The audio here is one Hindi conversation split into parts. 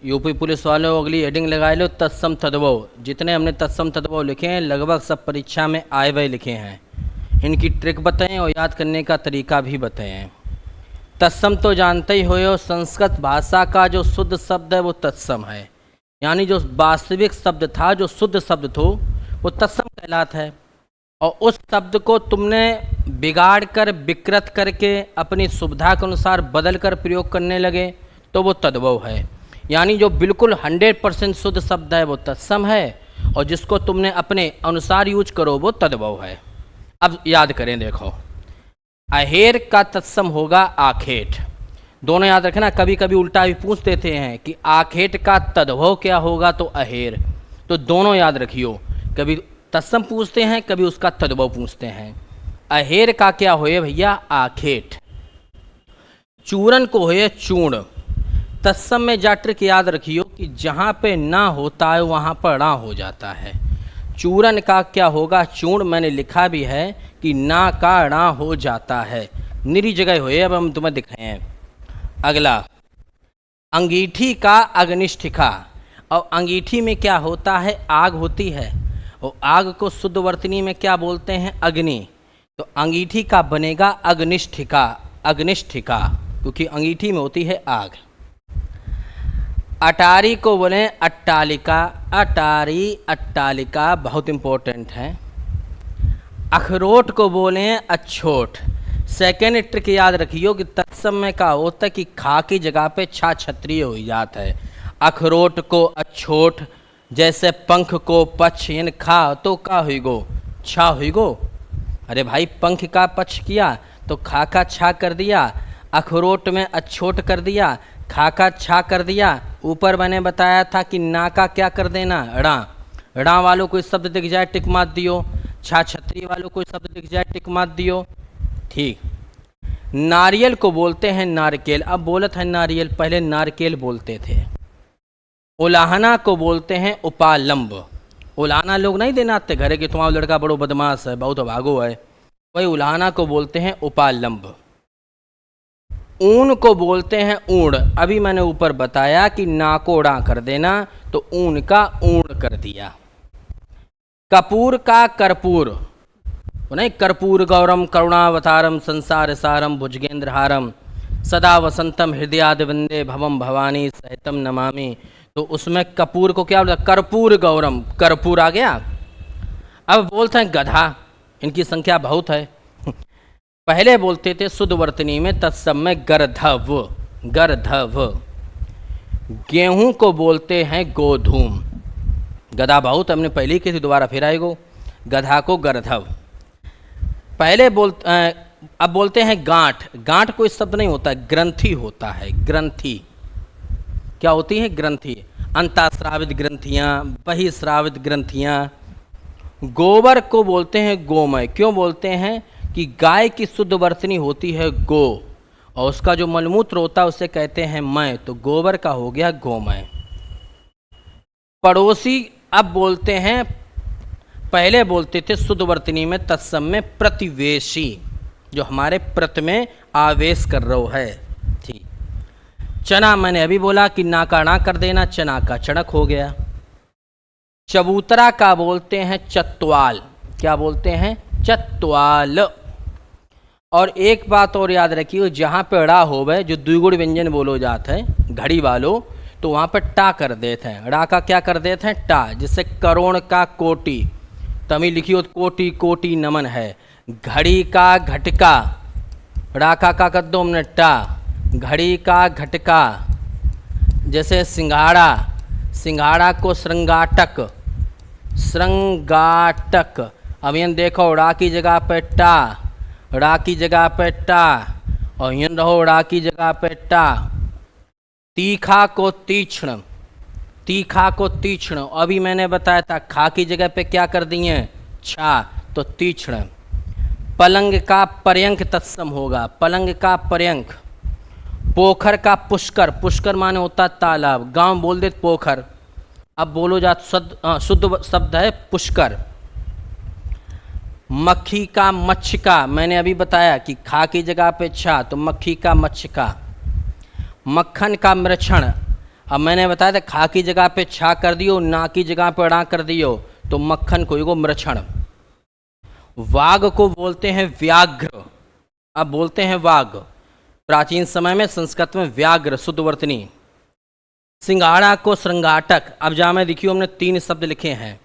यूपी पुलिस वालों अगली हेडिंग लगा लो, तत्सम तद्भव। जितने हमने तत्सम तद्भव लिखे हैं लगभग सब परीक्षा में आए हुए लिखे हैं। इनकी ट्रिक बताएं और याद करने का तरीका भी बताएं। तत्सम तो जानते ही हो, संस्कृत भाषा का जो शुद्ध शब्द है वो तत्सम है, यानी जो वास्तविक शब्द था, जो शुद्ध शब्द था वो तत्सम कहलाता है। और उस शब्द को तुमने बिगाड़ कर विकृत करके अपनी सुविधा के अनुसार बदल कर प्रयोग करने लगे तो वो तद्भव है। यानी जो बिल्कुल 100% शुद्ध शब्द है वो तत्सम है, और जिसको तुमने अपने अनुसार यूज करो वो तद्भव है। अब याद करें, देखो, अहेर का तत्सम होगा आखेट। दोनों याद रखना, कभी कभी उल्टा भी पूछ देते हैं कि आखेट का तद्भव क्या होगा, तो अहेर। तो दोनों याद रखियो, कभी तत्सम पूछते हैं, कभी उसका तद्भव पूछते हैं। अहेर का क्या होए भैया, आखेट। चूरन को होए चूर्ण। तत्सम में जा ट्रिक याद रखियो कि जहाँ पे ना होता है वहाँ पर णा हो जाता है। चूरन का क्या होगा, चूर्ण। मैंने लिखा भी है कि ना का णा हो जाता है, निरी जगह होए। अब हम तुम्हें दिखाएं। अगला, अंगीठी का अग्निष्ठिका। और अंगीठी में क्या होता है, आग होती है, और आग को शुद्ध वर्तनी में क्या बोलते हैं, अग्नि। तो अंगीठी का बनेगा अग्निष्ठिका, अग्निष्ठिका, क्योंकि अंगीठी में होती है आग। अटारी को बोले अट्टालिका। अटारी, अट्टालिका बहुत इंपॉर्टेंट है। अखरोट को बोले अछोट। सेकेंड ट्रिक याद रखियो कि तत्सम में का होता है कि खा की जगह पे छा क्षत्रिय हो जाता है। अखरोट को अछोट, जैसे पंख को पक्ष, यानी खा तो का हुई गो, छा हुई गो। अरे भाई, पंख का पक्ष किया तो खा का छा कर दिया, अखरोट में अछोट कर दिया, खा का छा कर दिया। ऊपर मैंने बताया था कि ना का क्या कर देना, णा। णा वालों कोई शब्द दिख जाए टिक मात दियो, छा छत्री वालों कोई शब्द दिख जाए टिक मात दियो। ठीक। नारियल को बोलते हैं नारकेल। अब बोलत है नारियल, पहले नारकेल बोलते थे। उलाहना को बोलते हैं उपालंब। उलाहना लोग नहीं देनाते घरे कि तुम्हारा लड़का बड़ो बदमाश है, बहुत भागो है, वही उलाहना को बोलते हैं उपालंब। ऊन को बोलते हैं ऊण। अभी मैंने ऊपर बताया कि ना को ड़ा कर देना, तो ऊन का ऊण कर दिया। कपूर का कर्पूर, नहीं, कर्पूर गौरम करुणावतारम संसार सारम भुजगेंद्रहारम सदा वसंतम हृदयाद वंदे भवम भवानी सहितम नमामि। तो उसमें कपूर को क्या बोलता, कर्पूर गौरम, कर्पूर आ गया। अब बोलते हैं गधा। इनकी संख्या बहुत है। पहले बोलते थे शुद्ध वर्तनी में तत्सम में गर्धव, गर्धव। गेहूं को बोलते हैं गोधूम। गधा बहुत हमने पहले की थी, दोबारा फिर आएगो। गधा को गर्धव पहले अब बोलते हैं गांठ। गांठ कोई शब्द नहीं होता, ग्रंथि होता है। ग्रंथि क्या होती है, ग्रंथि। अंतःस्रावित ग्रंथियाँ, बहिःस्रावित ग्रंथियाँ। गोबर को बोलते हैं गोमय। क्यों बोलते हैं कि गाय की शुद्ध वर्तनी होती है गो, और उसका जो मलमूत्र होता है उसे कहते हैं मय, तो गोबर का हो गया गोमय। पड़ोसी अब बोलते हैं, पहले बोलते थे शुद्ध वर्तनी में तत्सम में प्रतिवेशी, जो हमारे प्रत में आवेश कर रहा है। ठीक। चना मैंने अभी बोला कि ना का ना कर देना, चना का चणक हो गया। चबूतरा का बोलते हैं चत्वाल। क्या बोलते हैं, चत्वाल। और एक बात और याद रखिए, जहाँ पे ड़ा होवे, जो द्विगुण व्यंजन बोलो जाते हैं घड़ी वालों, तो वहाँ पर टा कर देते हैं। ड़ा का क्या कर देते हैं, टा। जिससे करोड़ का कोटि, तमिल लिखियो कोटि कोटि नमन है। घड़ी का घटका, ड़ा का कर दो हमने टा। घड़ी का घटका। जैसे सिंघाड़ा, सिंघाड़ा को श्रृंगाटक, श्रृंगाटक। अब यहाँ देखो, ड़ा की जगह पे टा, ड़ा की जगह पे टा, और यहाँ रहो ड़ा की जगह पे टा। तीखा को तीक्ष्ण, तीखा को तीक्ष्ण। अभी मैंने बताया था खा की जगह पे क्या कर दिए, छा, तो तीक्ष्ण। पलंग का पर्यंक तत्सम होगा, पलंग का पर्यंक। पोखर का पुष्कर, पुष्कर माने होता तालाब, गांव बोल दे पोखर, अब बोलो जा शुद्ध शब्द है पुष्कर। मक्खी का मच्छका, मैंने अभी बताया कि खा की जगह पे छा, तो मक्खी का मच्छका। मक्खन का मृक्षण, अब मैंने बताया था खा की जगह पे छा कर दियो, ना की जगह पे अड़ा कर दियो तो मक्खन को युगो मृक्षण। वाघ को बोलते हैं व्याघ्र, अब बोलते हैं वाघ। प्राचीन समय में संस्कृत में व्याघ्र शुद्ध वर्तनी। सिंगाड़ा को श्रृंगाटक। अब जहाँ में देखियो हमने 3 शब्द लिखे हैं,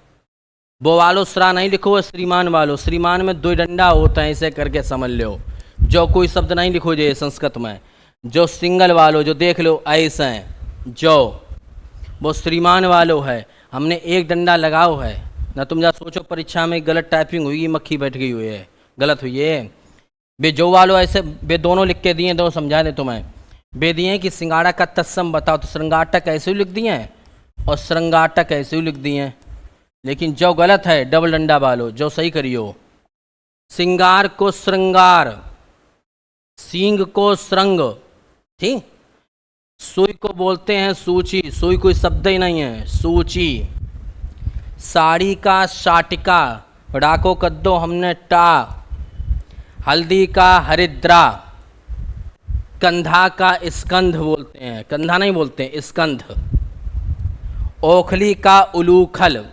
वो वालो सरा नहीं लिखो, श्रीमान वालो। श्रीमान में 2 डंडा होता है, इसे करके समझ लो। जो कोई शब्द नहीं लिखो जे संस्कृत में, जो सिंगल वालो जो देख लो ऐसे हैं, जो वो श्रीमान वालो है। हमने 1 डंडा लगाओ है ना। तुम जा सोचो परीक्षा में गलत टाइपिंग हुई, मक्खी बैठ गई हुई है, गलत हुई है। बे जो वालो ऐसे बे दोनों लिख के दिए, दो समझा दे तुम्हें। बे दिए कि सिंगाड़ा का तत्सम बताओ, तो श्रृंगाटक ऐसे ही लिख दिए हैं और श्रृंगाटक ऐसे ही लिख दिए हैं। लेकिन जो गलत है डबल डंडा वालो, जो सही करियो। सिंगार को श्रृंगार, सींग को श्रृंग, ठीक। सुई को बोलते हैं सूची, सुई कोई शब्द ही नहीं है, सूची। साड़ी का शाटिका, डाको कद्दो हमने टा। हल्दी का हरिद्रा। कंधा का स्कंध बोलते हैं, कंधा नहीं बोलते हैं, स्कंध। ओखली का उलूखल,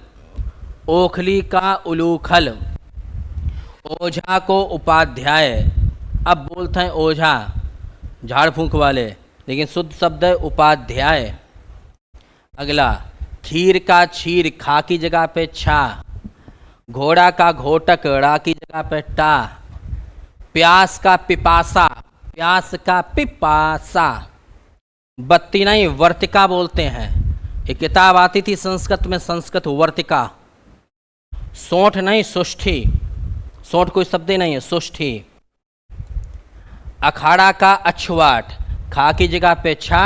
ओखली का उलूखल। ओझा को उपाध्याय। अब बोलते हैं ओझा झाड़ फूंक वाले, लेकिन शुद्ध शब्द है उपाध्याय। अगला खीर का क्षीर, खा की जगह पे छा। घोड़ा का घोटक, ड़ा की जगह पे टा। प्यास का पिपासा, प्यास का पिपासा। बत्ती नहीं वर्तिका बोलते हैं। एक किताब आती थी संस्कृत में, संस्कृत वर्तिका। सोंठ नहीं सुष्ठी, सोंठ कोई शब्द ही नहीं है, सुष्ठी। अखाड़ा का अछवाट, खा की जगह पे छा,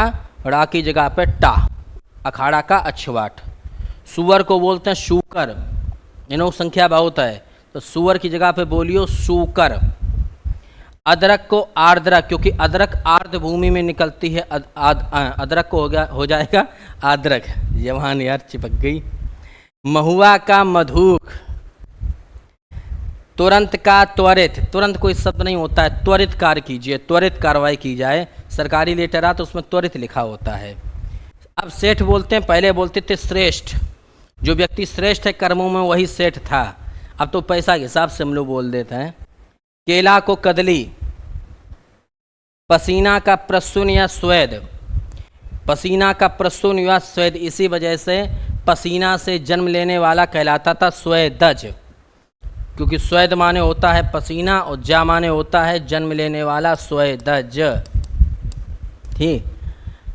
ड़ा की जगह पे टा। अखाड़ा का अछवाट। सुअर को बोलते हैं शूकर, इन्हों संख्या बहुत है, तो सुअर की जगह पे बोलियो सूकर। अदरक को आर्द्रक, क्योंकि अदरक आर्द्र भूमि में निकलती है, अदरक को हो जाएगा आद्रक। जवान यार चिपक गई। महुआ का मधुक। तुरंत का त्वरित, तुरंत कोई शब्द नहीं होता है, त्वरित कार्य कीजिए, त्वरित कार्रवाई की जाए। सरकारी लेटर आ तो उसमें त्वरित लिखा होता है। अब सेठ बोलते हैं, पहले बोलते थे श्रेष्ठ। जो व्यक्ति श्रेष्ठ है कर्मों में वही सेठ था, अब तो पैसा के हिसाब से हम लोग बोल देते हैं। केला को कदली। पसीना का प्रसून या स्वेद, पसीना का प्रसून या स्वेद, इसी वजह से पसीना से जन्म लेने वाला कहलाता था स्वेदज, क्योंकि स्वेद माने होता है पसीना और जा माने होता है जन्म लेने वाला, स्वेदज। ठीक।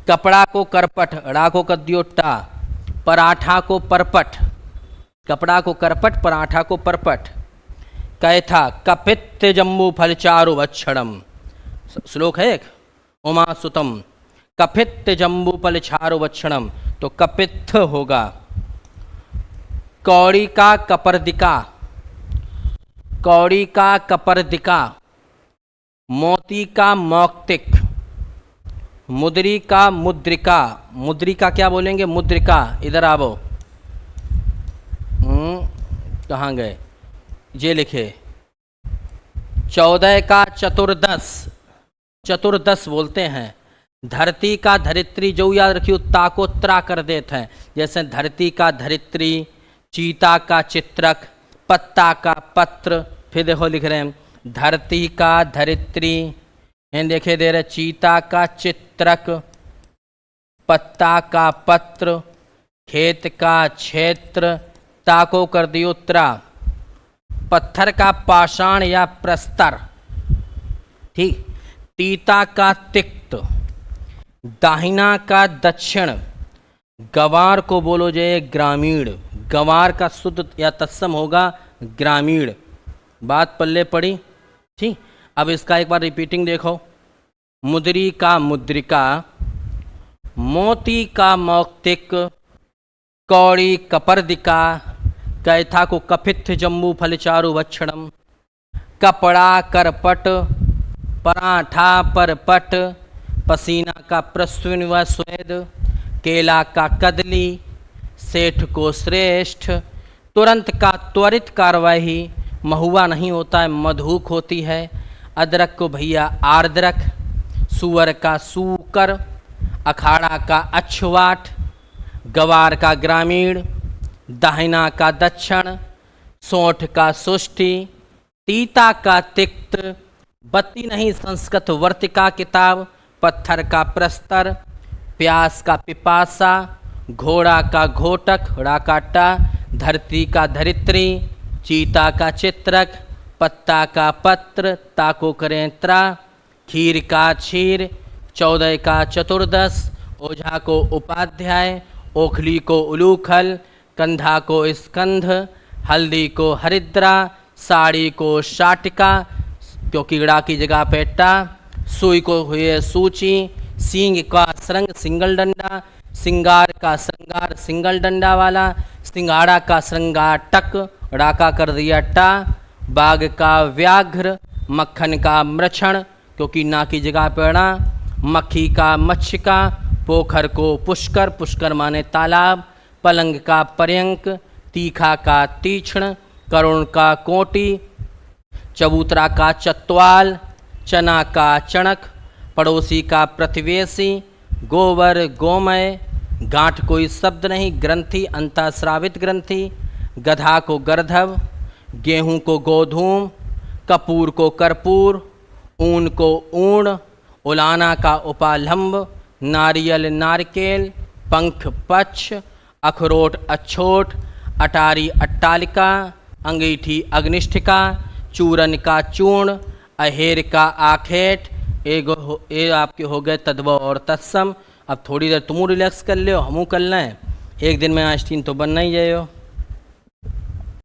कपड़ा को करपट, ड़ा को कद्यो टा। पराठा को परपट, कपड़ा को करपट, पराठा को परपट। कैथा कपित्त जम्बू फल चारु वक्षणम, श्लोक है एक, उमा सुतम। कपित्त जम्बू फल चारु वक्षणम, तो कपित्थ होगा। कौड़ी का कपर्दिका, कौड़ी का कपर्दिका। मोती का मौक्तिक। मुद्री का मुद्रिका, मुद्रिका क्या बोलेंगे, मुद्रिका। इधर आवो, कहाँ गए, ये लिखे। 14 का चतुर्दश, चतुर्दश बोलते हैं। धरती का धरित्री, जो याद रखियो ताको त्रा कर देते हैं, जैसे धरती का धरित्री, चीता का चित्रक, पत्ता का पत्र। फिर देखो लिख रहे हैं धरती का धरित्री, देखे दे रहे चीता का चित्रक, पत्ता का पत्र, खेत का क्षेत्र, ताको कर दियो त्रा। पत्थर का पाषाण या प्रस्तर, ठीक। तीता का तिक्त, दाहिना का दक्षिण। गंवार को बोलो जे ग्रामीण, गंवार का शुद्ध या तत्सम होगा ग्रामीण। बात पल्ले पड़ी, ठीक। अब इसका एक बार रिपीटिंग देखो। मुद्री का मुद्रिका, मोती का मौक्तिक, कौड़ी कपर्दिका, कैथा को कपित्थ जम्बू फल चारु वक्षणम, कपड़ा करपट, पराठा परपट, पसीना का प्रसून व स्वेद, केला का कदली, सेठ को श्रेष्ठ, तुरंत का त्वरित कार्रवाई, महुआ नहीं होता है मधुक होती है, अदरक को भैया आर्द्रक, सुअर का सूकर, अखाड़ा का अक्षवाट, गवार का ग्रामीण, दाहिना का दक्षिण, सोंठ का सुष्टि, तीता का तिक्त, बत्ती नहीं संस्कृत वर्तिका किताब, पत्थर का प्रस्तर, प्यास का पिपासा, घोड़ा का घोटक राकाटा, धरती का धरित्री, चीता का चित्रक, पत्ता का पत्र ताको करें त्रा, खीर का क्षीर, 14 का चतुर्दश, ओझा को उपाध्याय, ओखली को उलूखल, कंधा को स्कंध, हल्दी को हरिद्रा, साड़ी को शाटिका क्योंकि ड़ा की जगह पे टा, सुई को हुए सूची, सींग का सरंग सिंगल डंडा, सिंगार का श्रृंगार सिंगल डंडा वाला, सिंगाड़ा का श्रृंगार टक डाका कर दिया टा, बाघ का व्याघ्र, मक्खन का मृक्षण क्योंकि ना की जगह पेड़ा, मक्खी का मच्छिका, पोखर को पुष्कर पुष्कर माने तालाब, पलंग का पर्यंक, तीखा का तीक्ष्ण, करुण का कोटि, चबूतरा का चत्वाल, चना का चणक, पड़ोसी का प्रतिवेशी, गोबर गोमय, गांठ कोई शब्द नहीं, ग्रंथि अंतःस्रावित ग्रंथि, गधा को गर्धव, गेहूं को गोधूम, कपूर को कर्पूर, ऊन को ऊण, उलाना का उपालंब, नारियल नारकेल, पंख पक्ष, अखरोट अछोट, अटारी अट्टालिका, अंगीठी अग्निष्ठिका, चूरन का चूर्ण, अहेर का आखेट। ये आपके हो गए तद्भव और तत्सम। अब थोड़ी देर तुम रिलैक्स कर लो, हमू कर लें, एक दिन में आइंस्टीन तो बनना ही जाए हो।